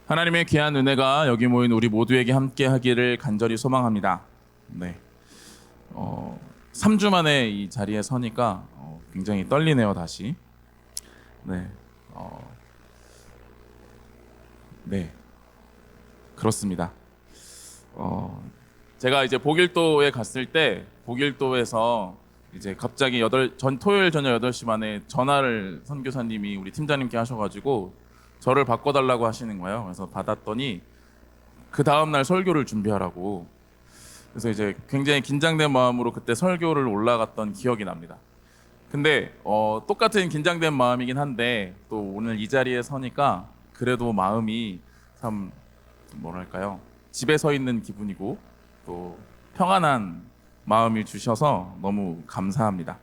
하나님의 귀한 은혜가 여기 모인 우리 모두에게 함께 하기를 간절히 소망합니다. 네. 3주 만에 이 자리에 서니까 굉장히 떨리네요, 다시. 네. 네. 그렇습니다. 제가 이제 보길도에 갔을 때 보길도에서 이제 갑자기 토요일 저녁 8시 반에 전화를 선교사님이 우리 팀장님께 하셔가지고 저를 바꿔달라고 하시는 거예요. 그래서 받았더니 그 다음날 설교를 준비하라고. 그래서 이제 굉장히 긴장된 마음으로 그때 설교를 올라갔던 기억이 납니다. 근데 똑같은 긴장된 마음이긴 한데 또 오늘 이 자리에 서니까 그래도 마음이 참 뭐랄까요, 집에 서 있는 기분이고 또 평안한 마음이 주셔서 너무 감사합니다.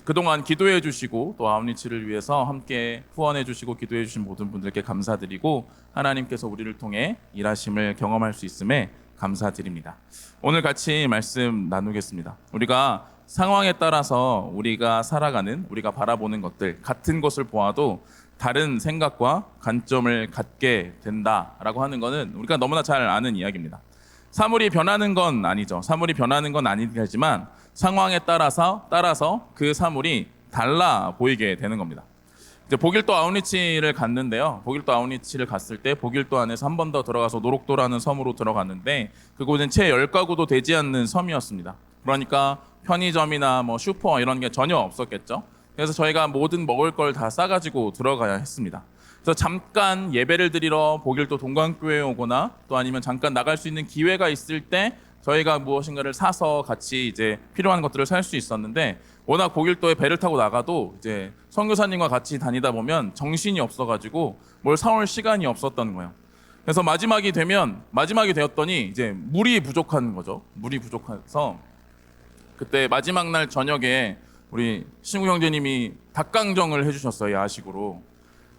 그동안 기도해 주시고 또 아웃리치를 위해서 함께 후원해 주시고 기도해 주신 모든 분들께 감사드리고 하나님께서 우리를 통해 일하심을 경험할 수 있음에 감사드립니다. 오늘 같이 말씀 나누겠습니다. 우리가 상황에 따라서 우리가 살아가는, 우리가 바라보는 것들, 같은 것을 보아도 다른 생각과 관점을 갖게 된다라고 하는 것은 우리가 너무나 잘 아는 이야기입니다. 사물이 변하는 건 아니죠. 사물이 변하는 건 아니지만 상황에 따라서 그 사물이 달라 보이게 되는 겁니다. 이제 보길도 아웃리치를 갔는데요. 보길도 아웃리치를 갔을 때 보길도 안에서 한 번 더 들어가서 노록도라는 섬으로 들어갔는데 그곳은 채 10가구도 되지 않는 섬이었습니다. 그러니까 편의점이나 뭐 슈퍼 이런 게 전혀 없었겠죠. 그래서 저희가 모든 먹을 걸 다 싸가지고 들어가야 했습니다. 그래서 잠깐 예배를 드리러 보길도 동광교회에 오거나 또 아니면 잠깐 나갈 수 있는 기회가 있을 때 저희가 무엇인가를 사서 같이 이제 필요한 것들을 살 수 있었는데 워낙 보길도에 배를 타고 나가도 이제 선교사님과 같이 다니다 보면 정신이 없어가지고 뭘 사올 시간이 없었던 거예요. 그래서 마지막이 되었더니 이제 물이 부족한 거죠. 물이 부족해서 그때 마지막 날 저녁에 우리 신구 형제님이 닭강정을 해주셨어요, 야식으로.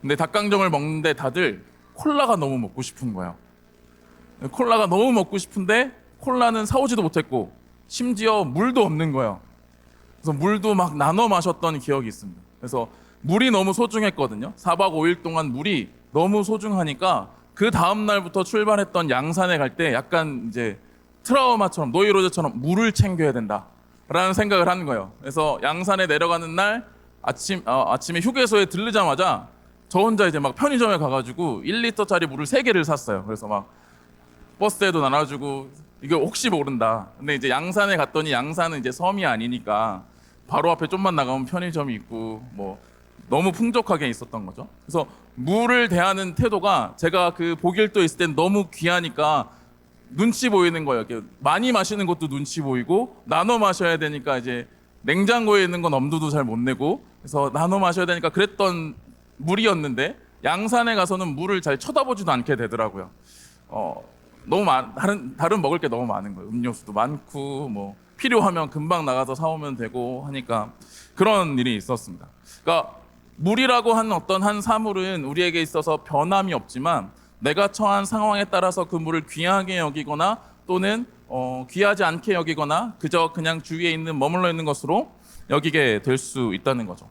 근데 닭강정을 먹는데 다들 콜라가 너무 먹고 싶은 거예요. 콜라가 너무 먹고 싶은데 콜라는 사오지도 못했고 심지어 물도 없는 거예요. 그래서 물도 막 나눠 마셨던 기억이 있습니다. 그래서 물이 너무 소중했거든요. 4박 5일 동안 물이 너무 소중하니까 그 다음 날부터 출발했던 양산에 갈 때 약간 이제 트라우마처럼 노이로제처럼 물을 챙겨야 된다라는 생각을 한 거예요. 그래서 양산에 내려가는 날 아침에 휴게소에 들르자마자 저 혼자 이제 막 편의점에 가가지고 1리터짜리 물을 3개를 샀어요. 그래서 막 버스에도 나눠주고 이거 혹시 모른다. 근데 이제 양산에 갔더니 양산은 이제 섬이 아니니까 바로 앞에 좀만 나가면 편의점이 있고 뭐 너무 풍족하게 있었던 거죠. 그래서 물을 대하는 태도가 제가 그 보길도에 있을 땐 너무 귀하니까 눈치 보이는 거예요. 이렇게 많이 마시는 것도 눈치 보이고 나눠 마셔야 되니까 이제 냉장고에 있는 건 엄두도 잘 못 내고 그래서 나눠 마셔야 되니까 그랬던 물이었는데 양산에 가서는 물을 잘 쳐다보지도 않게 되더라고요. 너무 다른 먹을 게 너무 많은 거예요. 음료수도 많고 뭐 필요하면 금방 나가서 사오면 되고 하니까 그런 일이 있었습니다. 그러니까 물이라고 한 어떤 한 사물은 우리에게 있어서 변함이 없지만 내가 처한 상황에 따라서 그 물을 귀하게 여기거나 또는 귀하지 않게 여기거나 그저 그냥 주위에 있는 머물러 있는 것으로 여기게 될 수 있다는 거죠.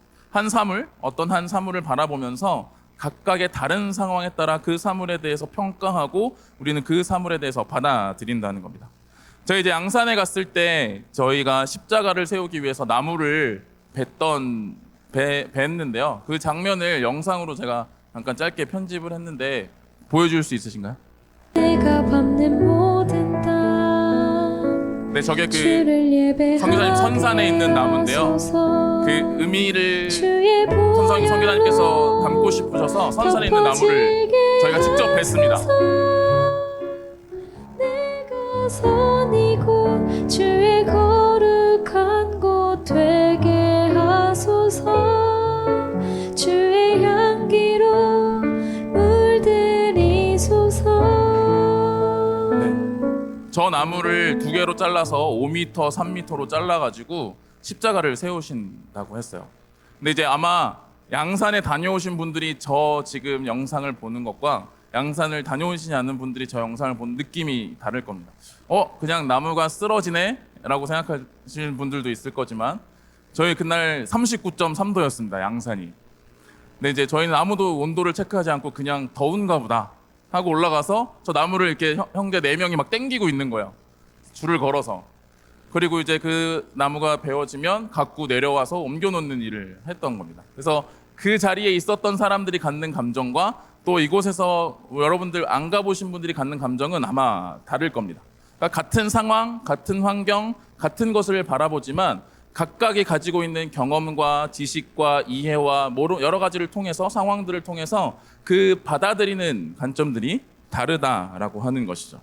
어떤 한 사물을 바라보면서 각각의 다른 상황에 따라 그 사물에 대해서 평가하고 우리는 그 사물에 대해서 받아들인다는 겁니다. 저희 이제 양산에 갔을 때 저희가 십자가를 세우기 위해서 나무를 뱄는데요. 그 장면을 영상으로 제가 잠깐 짧게 편집을 했는데 보여줄 수 있으신가요? 내가 밟는 모든 땅 네, 저게 그 선교사님 선산에 있는 나무인데요. 그 의미를 선교사님께서 담고 싶으셔서 선산에 있는 나무를 저희가 직접 뱄습니다. 내가 선 이곳 주의 거룩한 곳 되게 하소서 주의 향기로 물들이소서. 네. 저 나무를 2개로 잘라서 5m, 3m로 잘라가지고 십자가를 세우신다고 했어요. 근데 이제 아마 양산에 다녀오신 분들이 저 지금 영상을 보는 것과 양산을 다녀오시지 않는 분들이 저 영상을 보는 느낌이 다를 겁니다. 그냥 나무가 쓰러지네? 라고 생각하시는 분들도 있을 거지만 저희 그날 39.3도였습니다. 양산이. 근데 이제 저희는 아무도 온도를 체크하지 않고 그냥 더운가 보다 하고 올라가서 저 나무를 이렇게 형제 4명이 막 땡기고 있는 거예요. 줄을 걸어서. 그리고 이제 그 나무가 베어지면 갖고 내려와서 옮겨놓는 일을 했던 겁니다. 그래서 그 자리에 있었던 사람들이 갖는 감정과 또 이곳에서 여러분들 안 가보신 분들이 갖는 감정은 아마 다를 겁니다. 그러니까 같은 상황, 같은 환경, 같은 것을 바라보지만 각각이 가지고 있는 경험과 지식과 이해와 여러 가지를 통해서 상황들을 통해서 그 받아들이는 관점들이 다르다라고 하는 것이죠.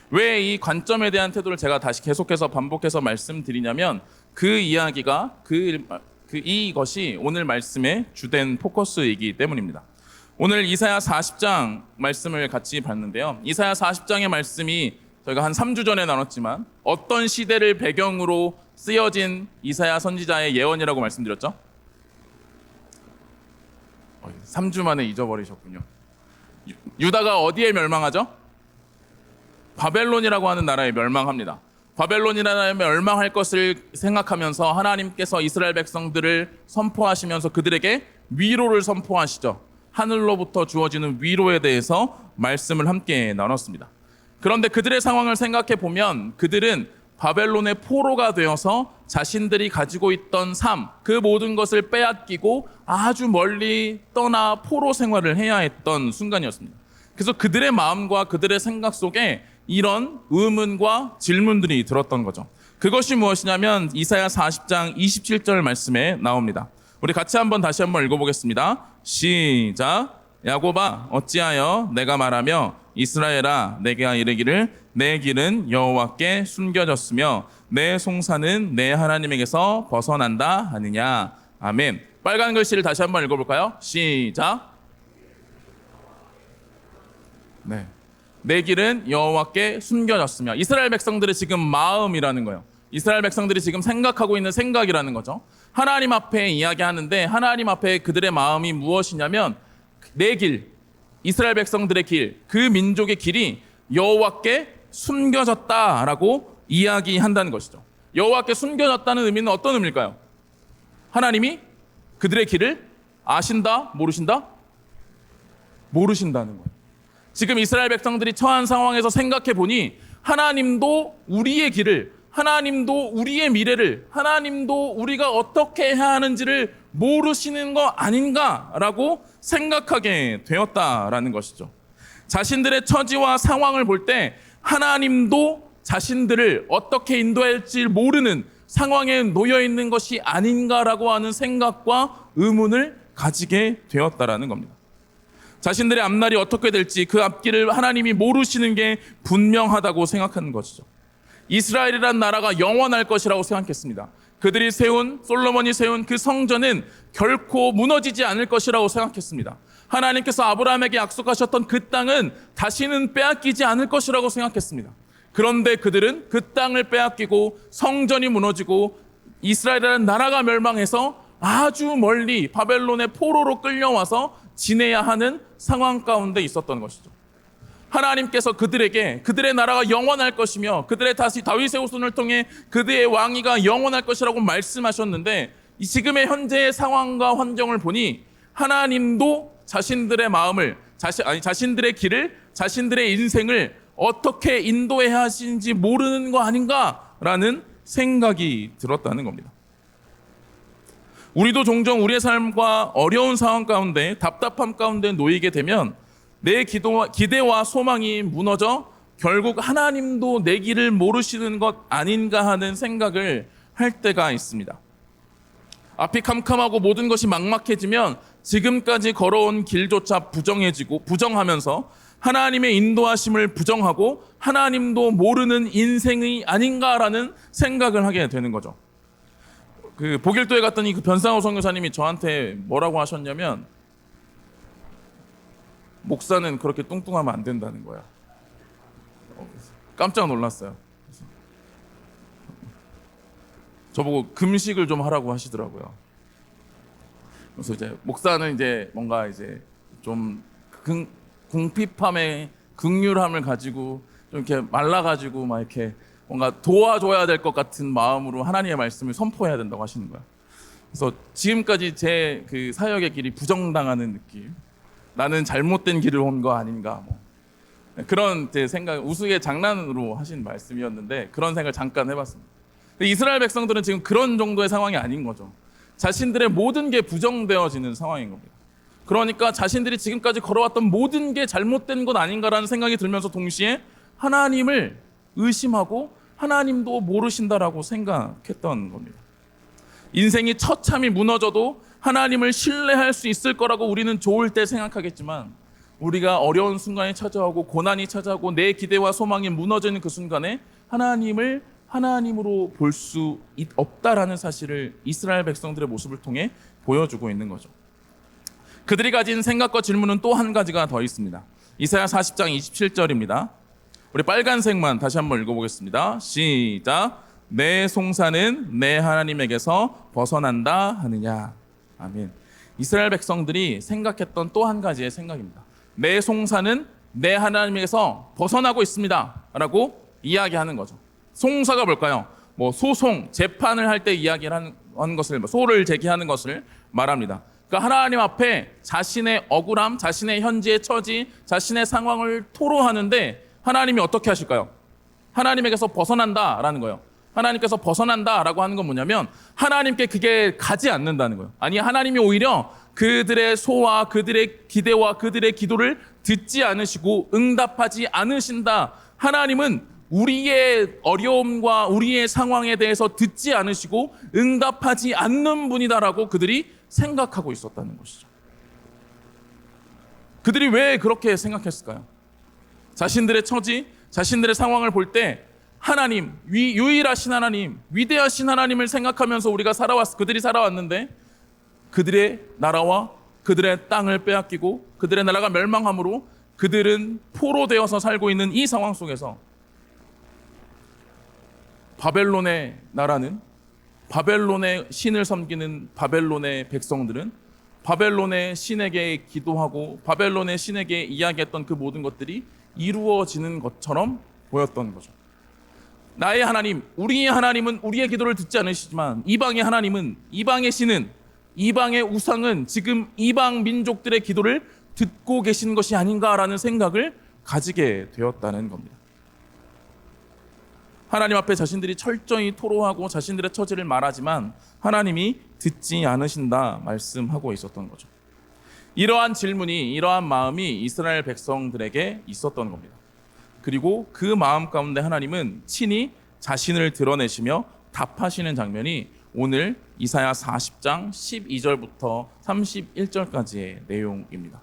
왜 이 관점에 대한 태도를 제가 다시 계속해서 반복해서 말씀드리냐면 그 이야기가 이것이 오늘 말씀의 주된 포커스이기 때문입니다. 오늘 이사야 40장 말씀을 같이 봤는데요. 이사야 40장의 말씀이 저희가 한 3주 전에 나눴지만 어떤 시대를 배경으로 쓰여진 이사야 선지자의 예언이라고 말씀드렸죠? 3주 만에 잊어버리셨군요. 유다가 어디에 멸망하죠? 바벨론이라고 하는 나라에 멸망합니다. 바벨론이라는 나라에 멸망할 것을 생각하면서 하나님께서 이스라엘 백성들을 선포하시면서 그들에게 위로를 선포하시죠. 하늘로부터 주어지는 위로에 대해서 말씀을 함께 나눴습니다. 그런데 그들의 상황을 생각해 보면 그들은 바벨론의 포로가 되어서 자신들이 가지고 있던 삶, 그 모든 것을 빼앗기고 아주 멀리 떠나 포로 생활을 해야 했던 순간이었습니다. 그래서 그들의 마음과 그들의 생각 속에 이런 의문과 질문들이 들었던 거죠. 그것이 무엇이냐면 이사야 40장 27절 말씀에 나옵니다. 우리 같이 다시 한번 읽어보겠습니다. 시작. 야곱아 어찌하여 내가 말하며 이스라엘아 내가 이르기를 내 길은 여호와께 숨겨졌으며 내 송사는 내 하나님에게서 벗어난다 하느냐. 아멘. 빨간 글씨를 다시 한번 읽어볼까요? 시작. 네. 내 길은 여호와께 숨겨졌으며 이스라엘 백성들의 지금 마음이라는 거예요. 이스라엘 백성들이 지금 생각하고 있는 생각이라는 거죠. 하나님 앞에 이야기하는데 하나님 앞에 그들의 마음이 무엇이냐면 내 길, 이스라엘 백성들의 길, 그 민족의 길이 여호와께 숨겨졌다라고 이야기한다는 것이죠. 여호와께 숨겨졌다는 의미는 어떤 의미일까요? 하나님이 그들의 길을 아신다, 모르신다? 모르신다는 거예요. 지금 이스라엘 백성들이 처한 상황에서 생각해 보니 하나님도 우리의 길을, 하나님도 우리의 미래를, 하나님도 우리가 어떻게 해야 하는지를 모르시는 거 아닌가라고 생각하게 되었다라는 것이죠. 자신들의 처지와 상황을 볼 때 하나님도 자신들을 어떻게 인도할지 모르는 상황에 놓여 있는 것이 아닌가라고 하는 생각과 의문을 가지게 되었다라는 겁니다. 자신들의 앞날이 어떻게 될지 그 앞길을 하나님이 모르시는 게 분명하다고 생각하는 것이죠. 이스라엘이란 나라가 영원할 것이라고 생각했습니다. 그들이 솔로몬이 세운 그 성전은 결코 무너지지 않을 것이라고 생각했습니다. 하나님께서 아브라함에게 약속하셨던 그 땅은 다시는 빼앗기지 않을 것이라고 생각했습니다. 그런데 그들은 그 땅을 빼앗기고 성전이 무너지고 이스라엘이라는 나라가 멸망해서 아주 멀리 바벨론의 포로로 끌려와서 지내야 하는 상황 가운데 있었던 것이죠. 하나님께서 그들에게 그들의 나라가 영원할 것이며 그들의 다시 다윗의 후손을 통해 그들의 왕위가 영원할 것이라고 말씀하셨는데 이 지금의 현재의 상황과 환경을 보니 하나님도 자신들의 마음을 자신들의 길을 자신들의 인생을 어떻게 인도해야 하시는지 모르는 거 아닌가라는 생각이 들었다는 겁니다. 우리도 종종 우리의 삶과 어려운 상황 가운데 답답함 가운데 놓이게 되면 내 기대와 소망이 무너져 결국 하나님도 내 길을 모르시는 것 아닌가 하는 생각을 할 때가 있습니다. 앞이 캄캄하고 모든 것이 막막해지면 지금까지 걸어온 길조차 부정하면서 하나님의 인도하심을 부정하고 하나님도 모르는 인생이 아닌가라는 생각을 하게 되는 거죠. 그 보길도에 갔더니 그 변상호 선교사님이 저한테 뭐라고 하셨냐면 목사는 그렇게 뚱뚱하면 안 된다는 거야. 깜짝 놀랐어요. 저보고 금식을 좀 하라고 하시더라고요. 그래서 이제 목사는 이제 뭔가 이제 좀 궁핍함의 극률함을 가지고 좀 이렇게 말라가지고 막 이렇게 뭔가 도와줘야 될 것 같은 마음으로 하나님의 말씀을 선포해야 된다고 하시는 거야. 그래서 지금까지 제 그 사역의 길이 부정당하는 느낌, 나는 잘못된 길을 온 거 아닌가, 뭐 그런 제 생각, 우스개 장난으로 하신 말씀이었는데 그런 생각을 잠깐 해봤습니다. 근데 이스라엘 백성들은 지금 그런 정도의 상황이 아닌 거죠. 자신들의 모든 게 부정되어지는 상황인 겁니다. 그러니까 자신들이 지금까지 걸어왔던 모든 게 잘못된 것 아닌가라는 생각이 들면서 동시에 하나님을 의심하고 하나님도 모르신다라고 생각했던 겁니다. 인생이 처참히 무너져도 하나님을 신뢰할 수 있을 거라고 우리는 좋을 때 생각하겠지만, 우리가 어려운 순간이 찾아오고 고난이 찾아오고 내 기대와 소망이 무너지는 그 순간에 하나님을 하나님으로 볼 수 없다라는 사실을 이스라엘 백성들의 모습을 통해 보여주고 있는 거죠. 그들이 가진 생각과 질문은 또 한 가지가 더 있습니다. 이사야 40장 27절입니다. 우리 빨간색만 다시 한번 읽어보겠습니다. 시작. 내 송사는 내 하나님에게서 벗어난다 하느냐. 아멘. 이스라엘 백성들이 생각했던 또 한 가지의 생각입니다. 내 송사는 내 하나님에게서 벗어나고 있습니다 라고 이야기하는 거죠. 송사가 뭘까요? 뭐 소송, 재판을 할 때 이야기를 하는 것을, 소를 제기하는 것을 말합니다. 그러니까 하나님 앞에 자신의 억울함, 자신의 현재의 처지, 자신의 상황을 토로하는데 하나님이 어떻게 하실까요? 하나님에게서 벗어난다라는 거예요. 하나님께서 벗어난다라고 하는 건 뭐냐면 하나님께 그게 가지 않는다는 거예요. 아니, 하나님이 오히려 그들의 소와 그들의 기대와 그들의 기도를 듣지 않으시고 응답하지 않으신다. 하나님은 우리의 어려움과 우리의 상황에 대해서 듣지 않으시고 응답하지 않는 분이다라고 그들이 생각하고 있었다는 것이죠. 그들이 왜 그렇게 생각했을까요? 자신들의 처지, 자신들의 상황을 볼 때 하나님, 유일하신 하나님, 위대하신 하나님을 생각하면서 그들이 살아왔는데 그들의 나라와 그들의 땅을 빼앗기고 그들의 나라가 멸망함으로 그들은 포로되어서 살고 있는 이 상황 속에서 바벨론의 나라는, 바벨론의 신을 섬기는 바벨론의 백성들은 바벨론의 신에게 기도하고 바벨론의 신에게 이야기했던 그 모든 것들이 이루어지는 것처럼 보였던 거죠. 나의 하나님, 우리의 하나님은 우리의 기도를 듣지 않으시지만 이방의 하나님은, 이방의 신은, 이방의 우상은 지금 이방 민족들의 기도를 듣고 계신 것이 아닌가라는 생각을 가지게 되었다는 겁니다. 하나님 앞에 자신들이 철저히 토로하고 자신들의 처지를 말하지만 하나님이 듣지 않으신다 말씀하고 있었던 거죠. 이러한 질문이, 이러한 마음이 이스라엘 백성들에게 있었던 겁니다. 그리고 그 마음 가운데 하나님은 친히 자신을 드러내시며 답하시는 장면이 오늘 이사야 40장 12절부터 31절까지의 내용입니다.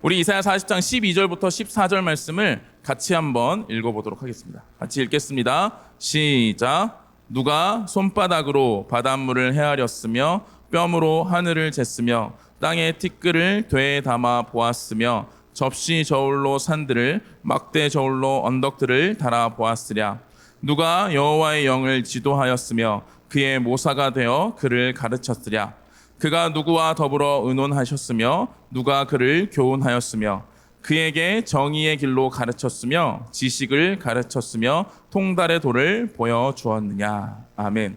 우리 이사야 40장 12절부터 14절 말씀을 같이 한번 읽어보도록 하겠습니다. 같이 읽겠습니다. 시작. 누가 손바닥으로 바닷물을 헤아렸으며 뼘으로 하늘을 쟀으며 땅의 티끌을 되에 담아 보았으며 접시 저울로 산들을 막대 저울로 언덕들을 달아 보았으랴. 누가 여호와의 영을 지도하였으며 그의 모사가 되어 그를 가르쳤으랴. 그가 누구와 더불어 의논하셨으며 누가 그를 교훈하였으며 그에게 정의의 길로 가르쳤으며 지식을 가르쳤으며 통달의 도를 보여주었느냐. 아멘.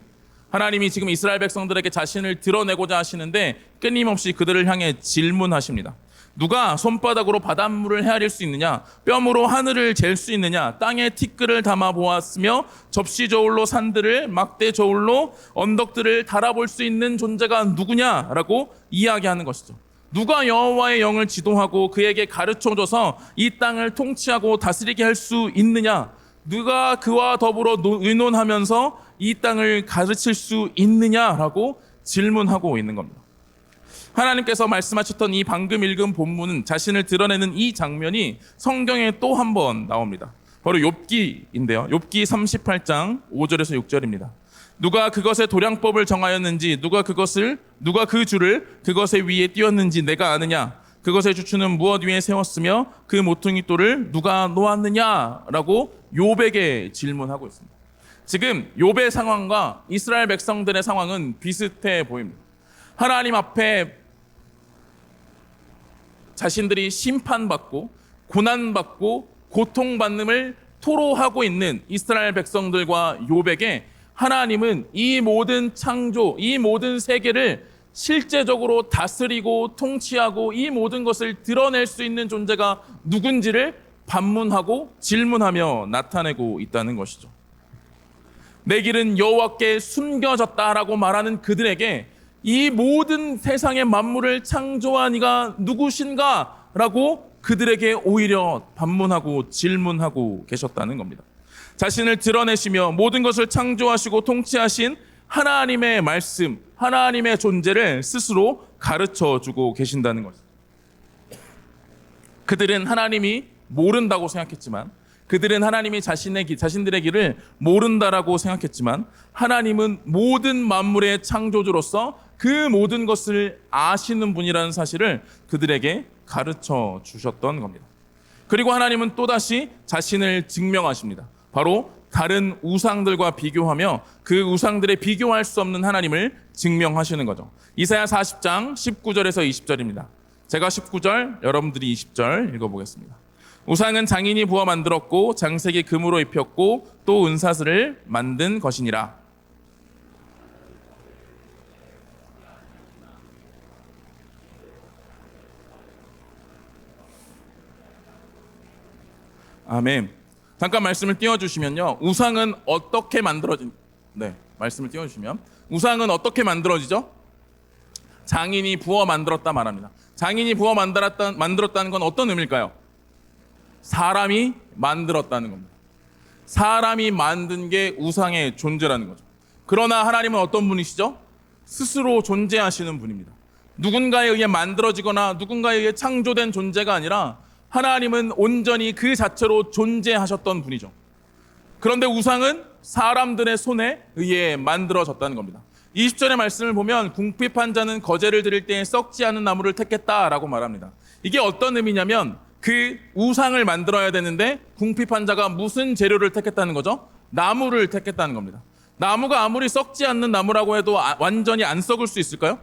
하나님이 지금 이스라엘 백성들에게 자신을 드러내고자 하시는데 끊임없이 그들을 향해 질문하십니다. 누가 손바닥으로 바닷물을 헤아릴 수 있느냐? 뼘으로 하늘을 잴 수 있느냐? 땅에 티끌을 담아 보았으며 접시 저울로 산들을 막대 저울로 언덕들을 달아볼 수 있는 존재가 누구냐라고 이야기하는 것이죠. 누가 여호와의 영을 지도하고 그에게 가르쳐줘서 이 땅을 통치하고 다스리게 할 수 있느냐? 누가 그와 더불어 의논하면서 이 땅을 가르칠 수 있느냐라고 질문하고 있는 겁니다. 하나님께서 말씀하셨던 이 방금 읽은 본문은, 자신을 드러내는 이 장면이 성경에 또 한 번 나옵니다. 바로 욥기인데요. 욥기 38장 5절에서 6절입니다. 누가 그것의 도량법을 정하였는지, 누가 그 줄을 그것의 위에 띄웠는지 내가 아느냐? 그것의 주추는 무엇 위에 세웠으며 그 모퉁이 돌을 누가 놓았느냐라고 욥에게 질문하고 있습니다. 지금 욥의 상황과 이스라엘 백성들의 상황은 비슷해 보입니다. 하나님 앞에 자신들이 심판받고 고난받고 고통받음을 토로하고 있는 이스라엘 백성들과 욥에게 하나님은 이 모든 창조, 이 모든 세계를 실제적으로 다스리고 통치하고 이 모든 것을 드러낼 수 있는 존재가 누군지를 반문하고 질문하며 나타내고 있다는 것이죠. 내 길은 여호와께 숨겨졌다라고 말하는 그들에게 이 모든 세상의 만물을 창조한 이가 누구신가? 라고 그들에게 오히려 반문하고 질문하고 계셨다는 겁니다. 자신을 드러내시며 모든 것을 창조하시고 통치하신 하나님의 말씀, 하나님의 존재를 스스로 가르쳐 주고 계신다는 것입니다. 그들은 하나님이 모른다고 생각했지만, 그들은 하나님이 자신들의 길을 모른다라고 생각했지만, 하나님은 모든 만물의 창조주로서 그 모든 것을 아시는 분이라는 사실을 그들에게 가르쳐 주셨던 겁니다. 그리고 하나님은 또다시 자신을 증명하십니다. 바로 다른 우상들과 비교하며 그 우상들에 비교할 수 없는 하나님을 증명하시는 거죠. 이사야 40장 19절에서 20절입니다. 제가 19절, 여러분들이 20절 읽어보겠습니다. 우상은 장인이 부어 만들었고 장색이 금으로 입혔고 또 은사슬을 만든 것이니라. 아멘. 잠깐 말씀을 띄워주시면요. 우상은 어떻게 말씀을 띄워주시면 우상은 어떻게 만들어지죠? 장인이 부어 만들었다 말합니다. 장인이 부어 만들었다는 건 어떤 의미일까요? 사람이 만들었다는 겁니다. 사람이 만든 게 우상의 존재라는 거죠. 그러나 하나님은 어떤 분이시죠? 스스로 존재하시는 분입니다. 누군가에 의해 만들어지거나 누군가에 의해 창조된 존재가 아니라 하나님은 온전히 그 자체로 존재하셨던 분이죠. 그런데 우상은 사람들의 손에 의해 만들어졌다는 겁니다. 20절의 말씀을 보면 궁핍한 자는 거제를 드릴 때에 썩지 않은 나무를 택했다라고 말합니다. 이게 어떤 의미냐면 그 우상을 만들어야 되는데 궁핍한 자가 무슨 재료를 택했다는 거죠? 나무를 택했다는 겁니다. 나무가 아무리 썩지 않는 나무라고 해도 완전히 안 썩을 수 있을까요?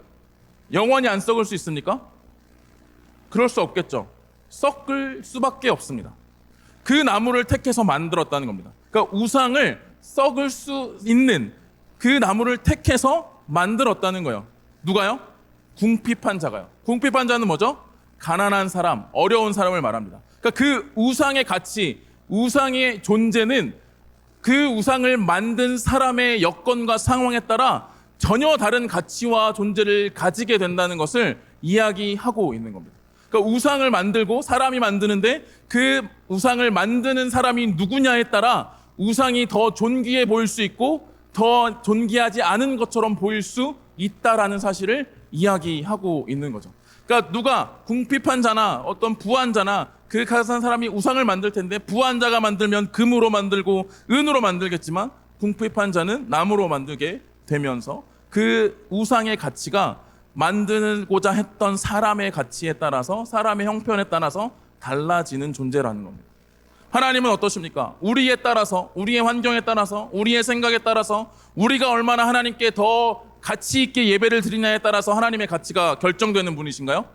영원히 안 썩을 수 있습니까? 그럴 수 없겠죠. 썩을 수밖에 없습니다. 그 나무를 택해서 만들었다는 겁니다. 그러니까 우상을 썩을 수 있는 그 나무를 택해서 만들었다는 거예요. 누가요? 궁핍한 자가요. 궁핍한 자는 뭐죠? 가난한 사람, 어려운 사람을 말합니다. 그러니까 그 우상의 가치, 우상의 존재는 그 우상을 만든 사람의 여건과 상황에 따라 전혀 다른 가치와 존재를 가지게 된다는 것을 이야기하고 있는 겁니다. 그러니까 우상을 만들고 사람이 만드는데 그 우상을 만드는 사람이 누구냐에 따라 우상이 더 존귀해 보일 수 있고 더 존귀하지 않은 것처럼 보일 수 있다라는 사실을 이야기하고 있는 거죠. 그러니까 누가 궁핍한 자나 어떤 부한 자나 그 가난한 사람이 우상을 만들 텐데 부한 자가 만들면 금으로 만들고 은으로 만들겠지만 궁핍한 자는 나무로 만들게 되면서 그 우상의 가치가 만들고자 했던 사람의 가치에 따라서 사람의 형편에 따라서 달라지는 존재라는 겁니다. 하나님은 어떠십니까? 우리에 따라서 우리의 환경에 따라서 우리의 생각에 따라서 우리가 얼마나 하나님께 더 가치 있게 예배를 드리냐에 따라서 하나님의 가치가 결정되는 분이신가요?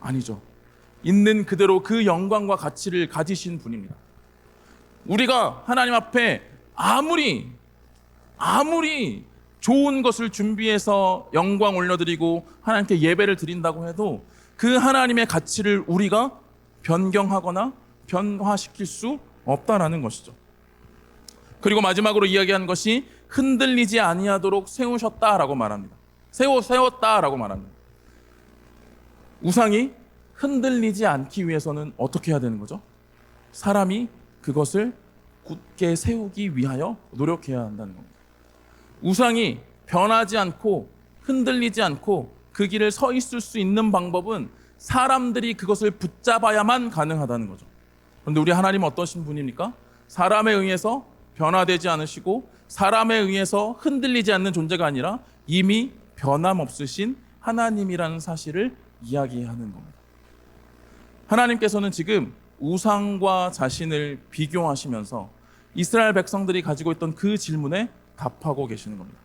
아니죠. 있는 그대로 그 영광과 가치를 가지신 분입니다. 우리가 하나님 앞에 아무리 좋은 것을 준비해서 영광 올려드리고 하나님께 예배를 드린다고 해도 그 하나님의 가치를 우리가 변경하거나 변화시킬 수 없다라는 것이죠. 그리고 마지막으로 이야기한 것이 흔들리지 아니하도록 세우셨다라고 말합니다. 세웠다라고 말합니다. 우상이 흔들리지 않기 위해서는 어떻게 해야 되는 거죠? 사람이 그것을 굳게 세우기 위하여 노력해야 한다는 겁니다. 우상이 변하지 않고 흔들리지 않고 그 길을 서 있을 수 있는 방법은 사람들이 그것을 붙잡아야만 가능하다는 거죠. 그런데 우리 하나님은 어떠신 분입니까? 사람에 의해서 변화되지 않으시고 사람에 의해서 흔들리지 않는 존재가 아니라 이미 변함없으신 하나님이라는 사실을 이야기하는 겁니다. 하나님께서는 지금 우상과 자신을 비교하시면서 이스라엘 백성들이 가지고 있던 그 질문에 답하고 계시는 겁니다.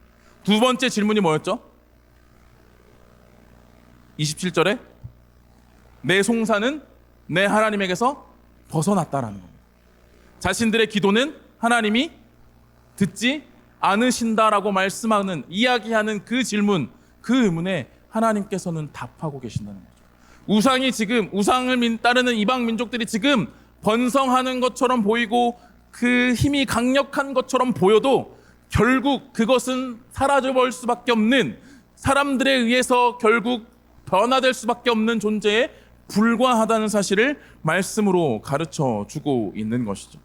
두 번째 질문이 뭐였죠? 27절에 내 송사는 내 하나님에게서 벗어났다라는 겁니다. 자신들의 기도는 하나님이 듣지 않으신다라고 말씀하는, 이야기하는 그 질문, 그 의문에 하나님께서는 답하고 계신다는 거죠. 우상이 지금, 우상을 따르는 이방 민족들이 지금 번성하는 것처럼 보이고 그 힘이 강력한 것처럼 보여도 결국 그것은 사라져버릴 수밖에 없는, 사람들에 의해서 결국 변화될 수밖에 없는 존재에 불과하다는 사실을 말씀으로 가르쳐 주고 있는 것이죠.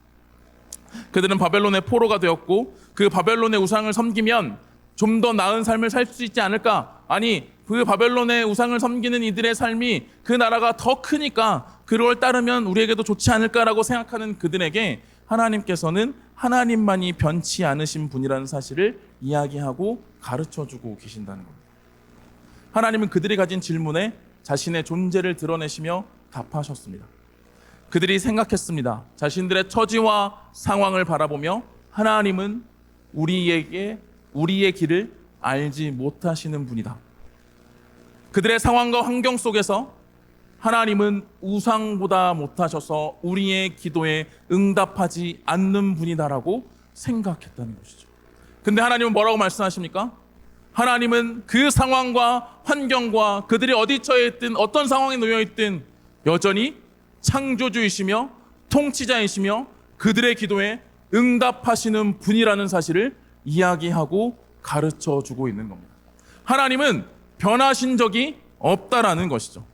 그들은 바벨론의 포로가 되었고 그 바벨론의 우상을 섬기면 좀 더 나은 삶을 살 수 있지 않을까? 아니, 그 바벨론의 우상을 섬기는 이들의 삶이 그 나라가 더 크니까 그걸 따르면 우리에게도 좋지 않을까라고 생각하는 그들에게 하나님께서는 하나님만이 변치 않으신 분이라는 사실을 이야기하고 가르쳐주고 계신다는 겁니다. 하나님은 그들이 가진 질문에 자신의 존재를 드러내시며 답하셨습니다. 그들이 생각했습니다. 자신들의 처지와 상황을 바라보며 하나님은 우리의 길을 알지 못하시는 분이다. 그들의 상황과 환경 속에서 하나님은 우상보다 못하셔서 우리의 기도에 응답하지 않는 분이다라고 생각했다는 것이죠. 근데 하나님은 뭐라고 말씀하십니까? 하나님은 그 상황과 환경과 그들이 어디 처해 있든 어떤 상황에 놓여 있든 여전히 창조주이시며 통치자이시며 그들의 기도에 응답하시는 분이라는 사실을 이야기하고 가르쳐 주고 있는 겁니다. 하나님은 변하신 적이 없다라는 것이죠.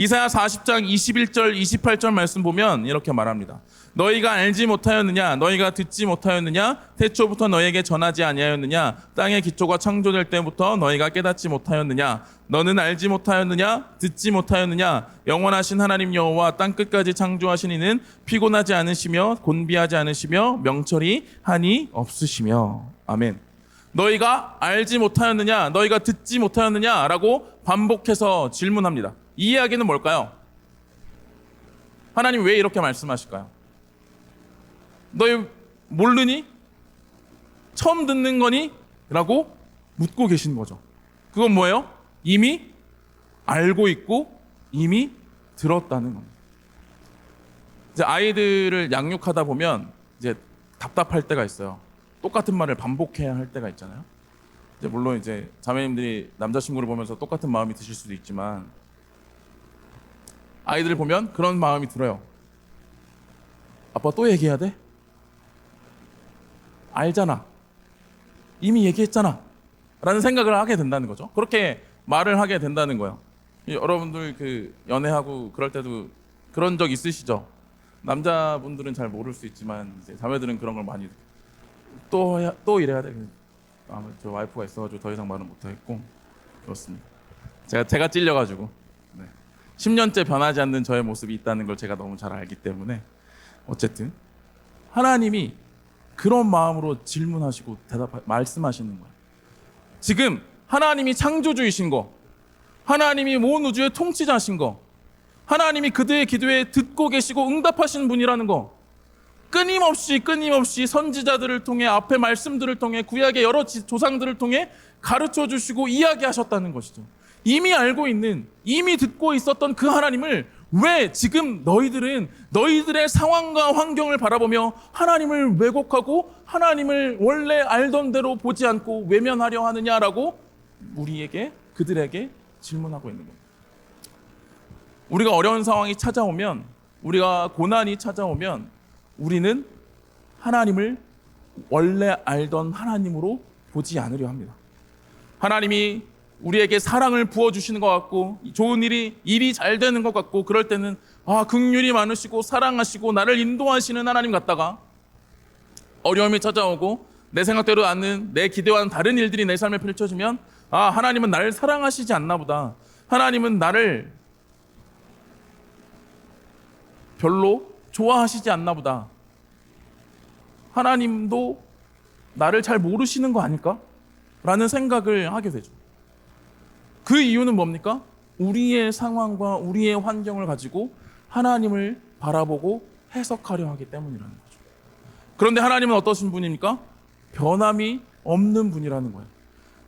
이사야 40장 21절 28절 말씀 보면 이렇게 말합니다. 너희가 알지 못하였느냐? 너희가 듣지 못하였느냐? 태초부터 너희에게 전하지 아니하였느냐? 땅의 기초가 창조될 때부터 너희가 깨닫지 못하였느냐? 너는 알지 못하였느냐? 듣지 못하였느냐? 영원하신 하나님 여호와 땅 끝까지 창조하신 이는 피곤하지 않으시며 곤비하지 않으시며 명철이 한이 없으시며. 아멘. 너희가 알지 못하였느냐? 너희가 듣지 못하였느냐? 라고 반복해서 질문합니다. 이 이야기는 뭘까요? 하나님 왜 이렇게 말씀하실까요? 너희 모르니? 처음 듣는 거니? 라고 묻고 계신 거죠. 그건 뭐예요? 이미 알고 있고 이미 들었다는 겁니다. 이제 아이들을 양육하다 보면 이제 답답할 때가 있어요. 똑같은 말을 반복해야 할 때가 있잖아요. 이제 물론 이제 자매님들이 남자친구를 보면서 똑같은 마음이 드실 수도 있지만 아이들을 보면 그런 마음이 들어요. 아빠 또 얘기해야 돼? 알잖아. 이미 얘기했잖아. 라는 생각을 하게 된다는 거죠. 그렇게 말을 하게 된다는 거예요. 여러분들 그 연애하고 그럴 때도 그런 적 있으시죠? 남자분들은 잘 모를 수 있지만 이제 자매들은 그런 걸 많이 또 이래야 돼. 저 와이프가 있어가지고 더 이상 말은 못하겠고 그렇습니다. 제가 찔려가지고 10년째 변하지 않는 저의 모습이 있다는 걸 제가 너무 잘 알기 때문에 어쨌든 하나님이 그런 마음으로 질문하시고 말씀하시는 거예요. 지금 하나님이 창조주이신 거, 하나님이 온 우주의 통치자신 거, 하나님이 그들의 기도에 듣고 계시고 응답하시는 분이라는 거, 끊임없이 선지자들을 통해 앞에 말씀들을 통해 구약의 여러 조상들을 통해 가르쳐 주시고 이야기하셨다는 것이죠. 이미 알고 있는, 이미 듣고 있었던 그 하나님을 왜 지금 너희들은 너희들의 상황과 환경을 바라보며 하나님을 왜곡하고 하나님을 원래 알던 대로 보지 않고 외면하려 하느냐라고 그들에게 질문하고 있는 겁니다. 우리가 어려운 상황이 찾아오면, 우리가 고난이 찾아오면 우리는 하나님을 원래 알던 하나님으로 보지 않으려 합니다. 하나님이 우리에게 사랑을 부어주시는 것 같고 좋은 일이 잘 되는 것 같고 그럴 때는 긍휼이 많으시고 사랑하시고 나를 인도하시는 하나님 같다가 어려움이 찾아오고 내 생각대로 않는 내 기대와는 다른 일들이 내 삶에 펼쳐지면 하나님은 나를 사랑하시지 않나 보다. 하나님은 나를 별로 좋아하시지 않나 보다. 하나님도 나를 잘 모르시는 거 아닐까? 라는 생각을 하게 되죠. 그 이유는 뭡니까? 우리의 상황과 우리의 환경을 가지고 하나님을 바라보고 해석하려 하기 때문이라는 거죠. 그런데 하나님은 어떠신 분입니까? 변함이 없는 분이라는 거예요.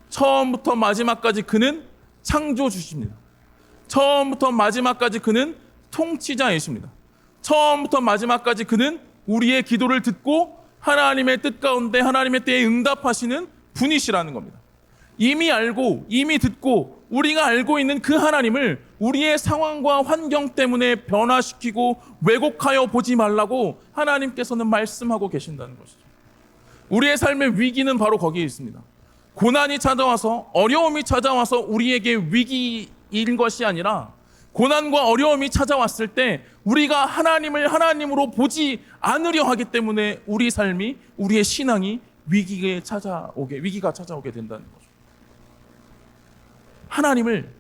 처음부터 마지막까지 그는 창조주십니다. 처음부터 마지막까지 그는 통치자이십니다. 처음부터 마지막까지 그는 우리의 기도를 듣고 하나님의 뜻 가운데 하나님의 때에 응답하시는 분이시라는 겁니다. 이미 알고 이미 듣고 우리가 알고 있는 그 하나님을 우리의 상황과 환경 때문에 변화시키고 왜곡하여 보지 말라고 하나님께서는 말씀하고 계신다는 것이죠. 우리의 삶의 위기는 바로 거기에 있습니다. 고난이 찾아와서 어려움이 찾아와서 우리에게 위기인 것이 아니라 고난과 어려움이 찾아왔을 때 우리가 하나님을 하나님으로 보지 않으려 하기 때문에 우리 삶이 우리의 신앙이 위기가 찾아오게 된다는 거죠. 하나님을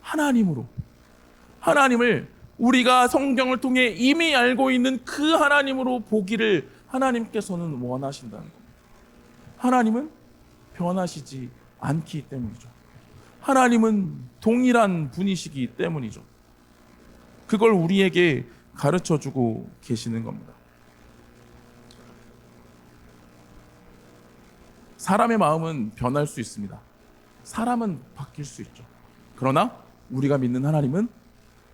하나님으로 하나님을 우리가 성경을 통해 이미 알고 있는 그 하나님으로 보기를 하나님께서는 원하신다는 겁니다. 하나님은 변하시지 않기 때문이죠. 하나님은 동일한 분이시기 때문이죠. 그걸 우리에게 가르쳐주고 계시는 겁니다. 사람의 마음은 변할 수 있습니다. 사람은 바뀔 수 있죠. 그러나 우리가 믿는 하나님은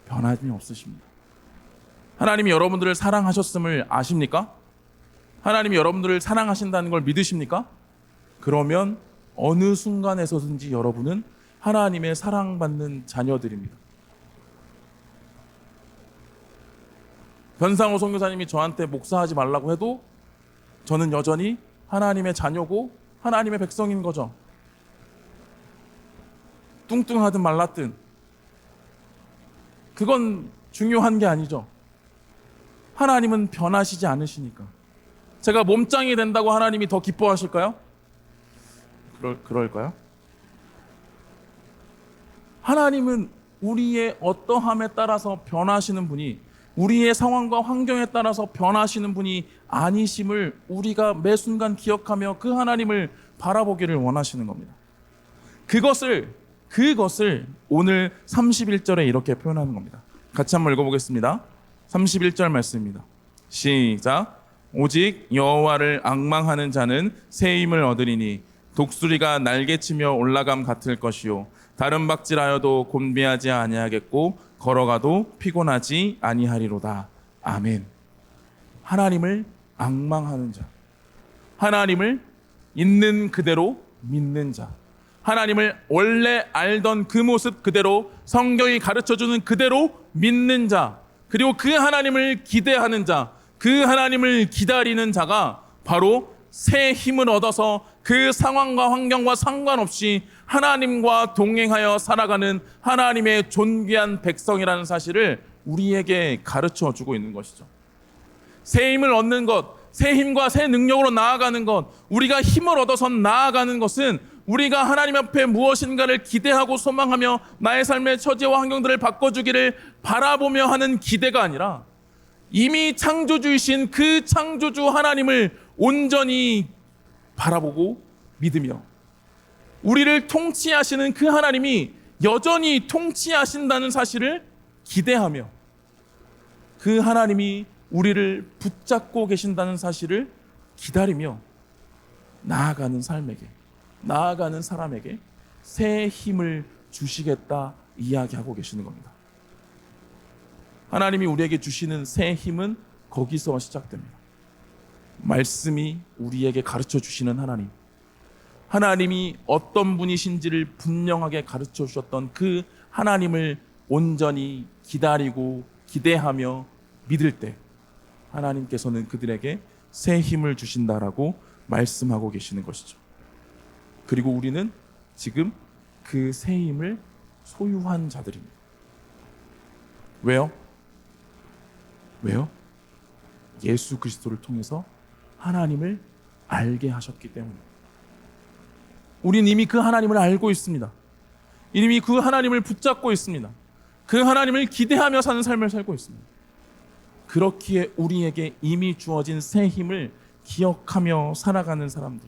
변함이 없으십니다. 하나님이 여러분들을 사랑하셨음을 아십니까? 하나님이 여러분들을 사랑하신다는 걸 믿으십니까? 그러면 어느 순간에서든지 여러분은 하나님의 사랑받는 자녀들입니다. 변상호 선교사님이 저한테 목사하지 말라고 해도 저는 여전히 하나님의 자녀고 하나님의 백성인 거죠. 뚱뚱하든 말랐든 그건 중요한 게 아니죠. 하나님은 변하시지 않으시니까. 제가 몸짱이 된다고 하나님이 더 기뻐하실까요? 그럴까요? 하나님은 우리의 어떠함에 따라서 변하시는 분이, 우리의 상황과 환경에 따라서 변하시는 분이 아니심을 우리가 매 순간 기억하며 그 하나님을 바라보기를 원하시는 겁니다. 그것을 오늘 31절에 이렇게 표현하는 겁니다. 같이 한번 읽어보겠습니다. 31절 말씀입니다. 시작. 오직 여호와를 앙망하는 자는 새 힘을 얻으리니 독수리가 날개치며 올라감 같을 것이요 다른 박질하여도 곤비하지 아니하겠고 걸어가도 피곤하지 아니하리로다. 아멘. 하나님을 앙망하는 자, 하나님을 있는 그대로 믿는 자, 하나님을 원래 알던 그 모습 그대로 성경이 가르쳐주는 그대로 믿는 자, 그리고 그 하나님을 기대하는 자, 그 하나님을 기다리는 자가 바로 새 힘을 얻어서 그 상황과 환경과 상관없이 하나님과 동행하여 살아가는 하나님의 존귀한 백성이라는 사실을 우리에게 가르쳐주고 있는 것이죠. 새 힘을 얻는 것, 새 힘과 새 능력으로 나아가는 것, 우리가 힘을 얻어서 나아가는 것은 우리가 하나님 앞에 무엇인가를 기대하고 소망하며 나의 삶의 처지와 환경들을 바꿔주기를 바라보며 하는 기대가 아니라 이미 창조주이신 그 창조주 하나님을 온전히 바라보고 믿으며 우리를 통치하시는 그 하나님이 여전히 통치하신다는 사실을 기대하며 그 하나님이 우리를 붙잡고 계신다는 사실을 기다리며 나아가는 삶에게, 나아가는 사람에게 새 힘을 주시겠다 이야기하고 계시는 겁니다. 하나님이 우리에게 주시는 새 힘은 거기서 시작됩니다. 말씀이 우리에게 가르쳐 주시는 하나님, 하나님이 어떤 분이신지를 분명하게 가르쳐 주셨던 그 하나님을 온전히 기다리고 기대하며 믿을 때 하나님께서는 그들에게 새 힘을 주신다라고 말씀하고 계시는 것이죠. 그리고 우리는 지금 그 새 힘을 소유한 자들입니다. 왜요? 예수 그리스도를 통해서 하나님을 알게 하셨기 때문입니다. 우린 이미 그 하나님을 알고 있습니다. 이미 그 하나님을 붙잡고 있습니다. 그 하나님을 기대하며 사는 삶을 살고 있습니다. 그렇기에 우리에게 이미 주어진 새 힘을 기억하며 살아가는 사람들,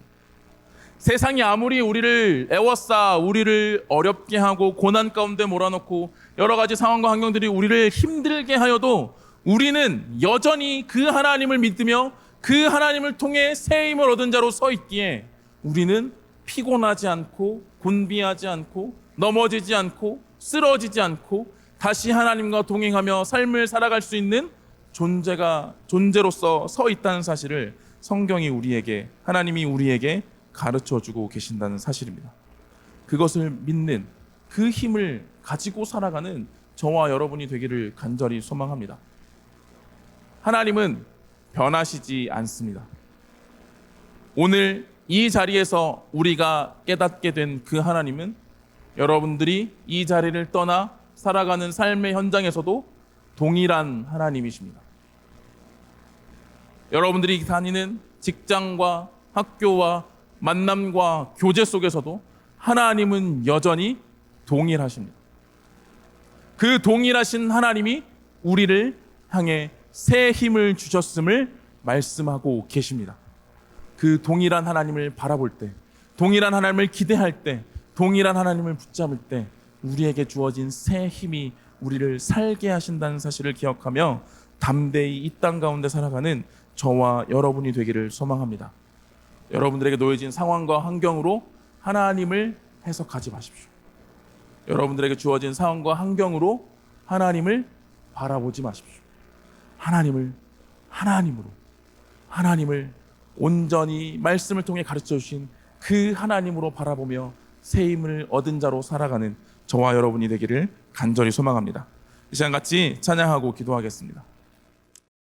세상이 아무리 우리를 애워싸 우리를 어렵게 하고 고난 가운데 몰아넣고 여러 가지 상황과 환경들이 우리를 힘들게 하여도 우리는 여전히 그 하나님을 믿으며 그 하나님을 통해 새 힘을 얻은 자로 서 있기에 우리는 피곤하지 않고 곤비하지 않고 넘어지지 않고 쓰러지지 않고 다시 하나님과 동행하며 삶을 살아갈 수 있는 존재로서 서 있다는 사실을 성경이 우리에게, 하나님이 우리에게 가르쳐 주고 계신다는 사실입니다. 그것을 믿는 그 힘을 가지고 살아가는 저와 여러분이 되기를 간절히 소망합니다. 하나님은 변하시지 않습니다. 오늘 이 자리에서 우리가 깨닫게 된 그 하나님은 여러분들이 이 자리를 떠나 살아가는 삶의 현장에서도 동일한 하나님이십니다. 여러분들이 다니는 직장과 학교와 만남과 교제 속에서도 하나님은 여전히 동일하십니다. 그 동일하신 하나님이 우리를 향해 새 힘을 주셨음을 말씀하고 계십니다. 그 동일한 하나님을 바라볼 때, 동일한 하나님을 기대할 때, 동일한 하나님을 붙잡을 때 우리에게 주어진 새 힘이 우리를 살게 하신다는 사실을 기억하며 담대히 이 땅 가운데 살아가는 저와 여러분이 되기를 소망합니다. 여러분들에게 놓여진 상황과 환경으로 하나님을 해석하지 마십시오. 여러분들에게 주어진 상황과 환경으로 하나님을 바라보지 마십시오. 하나님을 하나님을 온전히 말씀을 통해 가르쳐 주신 그 하나님으로 바라보며 새 힘을 얻은 자로 살아가는 저와 여러분이 되기를 간절히 소망합니다. 이 시간 같이 찬양하고 기도하겠습니다.